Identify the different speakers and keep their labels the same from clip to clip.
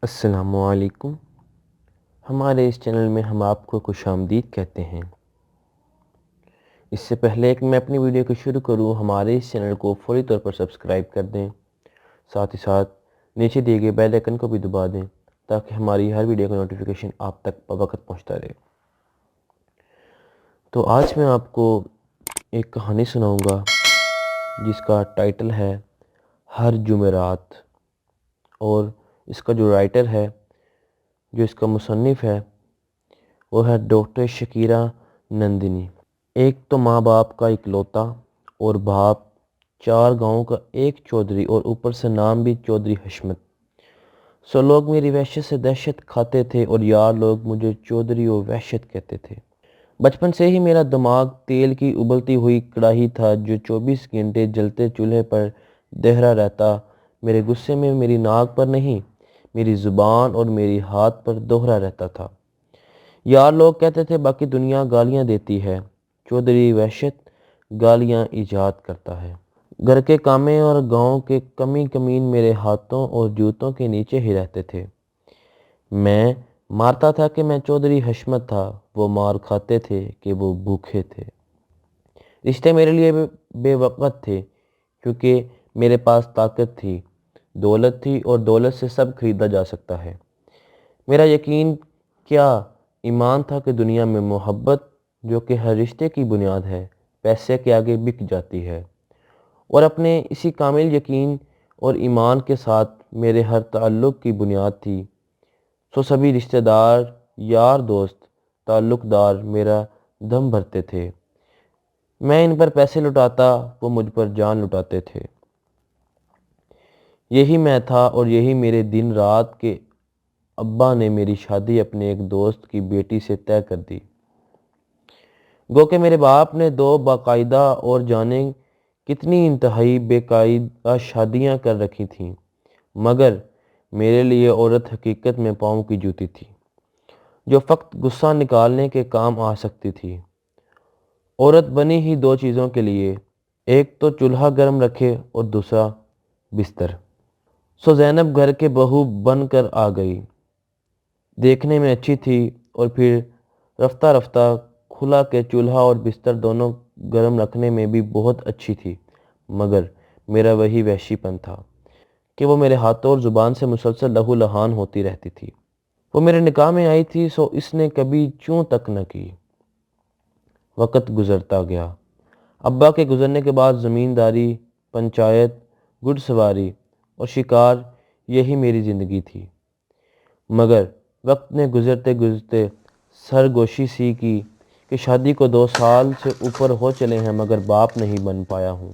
Speaker 1: السلام علیکم۔ ہمارے اس چینل میں ہم آپ کو خوش آمدید کہتے ہیں۔ اس سے پہلے کہ میں اپنی ویڈیو کو شروع کروں، ہمارے اس چینل کو فوری طور پر سبسکرائب کر دیں، ساتھ ہی ساتھ نیچے دیے گئے بیل آئیکن کو بھی دبا دیں تاکہ ہماری ہر ویڈیو کا نوٹیفیکیشن آپ تک بوقت پہنچتا رہے۔ تو آج میں آپ کو ایک کہانی سناؤں گا جس کا ٹائٹل ہے ہر جمعرات، اور اس کا جو رائٹر ہے، جو اس کا مصنف ہے، وہ ہے ڈاکٹر شکیرہ نندنی۔ ایک تو ماں باپ کا اکلوتا اور باپ، 4 گاؤں کا ایک چودھری، اور اوپر سے نام بھی چودھری حشمت۔ سو لوگ میری وحشت سے دہشت کھاتے تھے اور یار لوگ مجھے چودھری و وحشت کہتے تھے۔ بچپن سے ہی میرا دماغ تیل کی ابلتی ہوئی کڑاہی تھا جو 24 گھنٹے جلتے چولہے پر دہرا رہتا، میرے غصے میں میری ناک پر نہیں، میری زبان اور میری ہاتھ پر دوہرا رہتا تھا۔ یار لوگ کہتے تھے باقی دنیا گالیاں دیتی ہے، چودھری وحشت گالیاں ایجاد کرتا ہے۔ گھر کے کامے اور گاؤں کے کمی کمین میرے ہاتھوں اور جوتوں کے نیچے ہی رہتے تھے۔ میں مارتا تھا کہ میں چودھری حشمت تھا، وہ مار کھاتے تھے کہ وہ بھوکے تھے۔ رشتے میرے لیے بے وقت تھے کیونکہ میرے پاس طاقت تھی، دولت تھی، اور دولت سے سب خریدا جا سکتا ہے۔ میرا یقین کیا ایمان تھا کہ دنیا میں محبت، جو کہ ہر رشتے کی بنیاد ہے، پیسے کے آگے بک جاتی ہے، اور اپنے اسی کامل یقین اور ایمان کے ساتھ میرے ہر تعلق کی بنیاد تھی۔ سو سبھی رشتہ دار، یار دوست، تعلق دار میرا دم بھرتے تھے۔ میں ان پر پیسے لٹاتا، وہ مجھ پر جان لٹاتے تھے۔ یہی میں تھا اور یہی میرے دن رات کے ابا نے میری شادی اپنے ایک دوست کی بیٹی سے طے کر دی۔ گو کہ میرے باپ نے 2 باقاعدہ اور جانے کتنی انتہائی بے قاعدہ شادیاں کر رکھی تھیں، مگر میرے لیے عورت حقیقت میں پاؤں کی جوتی تھی، جو فقط غصہ نکالنے کے کام آ سکتی تھی۔ عورت بنی ہی 2 چیزوں کے لیے، ایک تو چولہا گرم رکھے اور دوسرا بستر۔ سو زینب گھر کے بہو بن کر آ گئی۔ دیکھنے میں اچھی تھی اور پھر رفتہ رفتہ کھلا کے چولہا اور بستر دونوں گرم رکھنے میں بھی بہت اچھی تھی، مگر میرا وہی وحشی پن تھا کہ وہ میرے ہاتھوں اور زبان سے مسلسل لہو لہان ہوتی رہتی تھی۔ وہ میرے نکاح میں آئی تھی، سو اس نے کبھی چوں تک نہ کی۔ وقت گزرتا گیا۔ ابا کے گزرنے کے بعد زمینداری، پنچایت، گھڑ سواری اور شکار، یہی میری زندگی تھی، مگر وقت نے گزرتے گزرتے سرگوشی سی کی کہ شادی کو 2 سال سے اوپر ہو چلے ہیں مگر باپ نہیں بن پایا ہوں،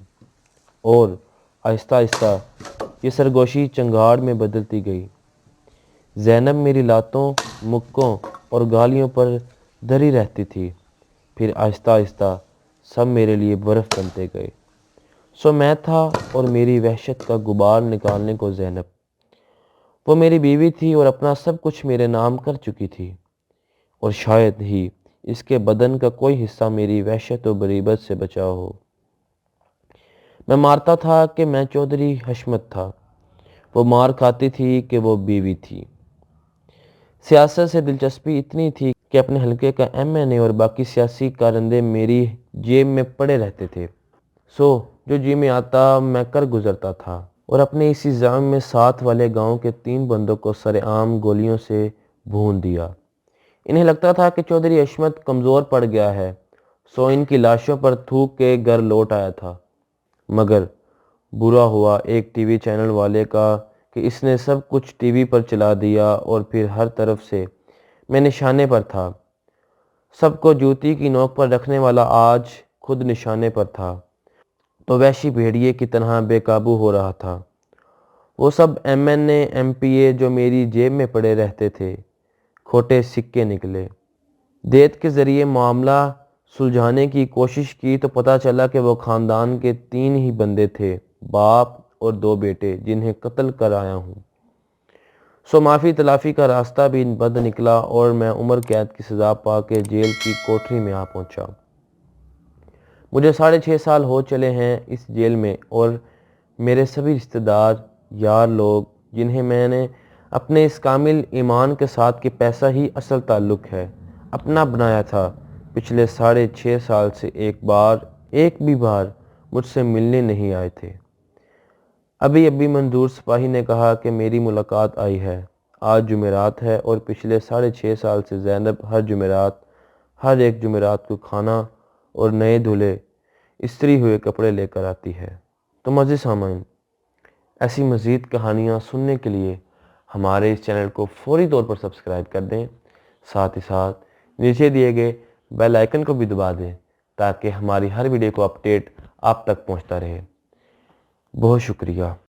Speaker 1: اور آہستہ آہستہ یہ سرگوشی چنگاڑ میں بدلتی گئی۔ زینب میری لاتوں، مکوں اور گالیوں پر دھری رہتی تھی، پھر آہستہ آہستہ سب میرے لیے برف بنتے گئے۔ سو میں تھا اور میری وحشت کا غبار نکالنے کو زینب۔ وہ میری بیوی تھی اور اپنا سب کچھ میرے نام کر چکی تھی، اور شاید ہی اس کے بدن کا کوئی حصہ میری وحشت و بریبت سے بچا ہو۔ میں مارتا تھا کہ میں چودھری حشمت تھا، وہ مار کھاتی تھی کہ وہ بیوی تھی۔ سیاست سے دلچسپی اتنی تھی کہ اپنے حلقے کا MNA اور باقی سیاسی کارندے میری جیب میں پڑے رہتے تھے، سو جو جی میں آتا میں کر گزرتا تھا، اور اپنے اسی زعم میں ساتھ والے گاؤں کے 3 بندوں کو سر عام گولیوں سے بھون دیا۔ انہیں لگتا تھا کہ چودھری حشمت کمزور پڑ گیا ہے، سو ان کی لاشوں پر تھوک کے گھر لوٹ آیا تھا، مگر برا ہوا ایک ٹی وی چینل والے کا کہ اس نے سب کچھ ٹی وی پر چلا دیا، اور پھر ہر طرف سے میں نشانے پر تھا۔ سب کو جوتی کی نوک پر رکھنے والا آج خود نشانے پر تھا، تو وحشی بھیڑیے کی طرح بے قابو ہو رہا تھا۔ وہ سب MNA MPA جو میری جیب میں پڑے رہتے تھے، کھوٹے سکے نکلے۔ دیت کے ذریعے معاملہ سلجھانے کی کوشش کی تو پتہ چلا کہ وہ خاندان کے 3 ہی بندے تھے، باپ اور 2 بیٹے، جنہیں قتل کر آیا ہوں۔ سو معافی تلافی کا راستہ بھی بند نکلا اور میں عمر قید کی سزا پا کے جیل کی کوٹری میں آ پہنچا۔ مجھے 6.5 سال ہو چلے ہیں اس جیل میں، اور میرے سبھی رشتہ دار، یار لوگ، جنہیں میں نے اپنے اس کامل ایمان کے ساتھ کہ پیسہ ہی اصل تعلق ہے اپنا بنایا تھا، پچھلے 6.5 سال سے ایک بھی بار مجھ سے ملنے نہیں آئے تھے۔ ابھی منظور سپاہی نے کہا کہ میری ملاقات آئی ہے۔ آج جمعرات ہے اور پچھلے 6.5 سال سے زینب ہر ایک جمعرات کو کھانا اور نئے دھلے استری ہوئے کپڑے لے کر آتی ہے۔ تو معزز سامعین، ایسی مزید کہانیاں سننے کے لیے ہمارے اس چینل کو فوری طور پر سبسکرائب کر دیں، ساتھ ہی ساتھ نیچے دیے گئے بیل آئیکن کو بھی دبا دیں تاکہ ہماری ہر ویڈیو کو اپڈیٹ آپ تک پہنچتا رہے۔ بہت شکریہ۔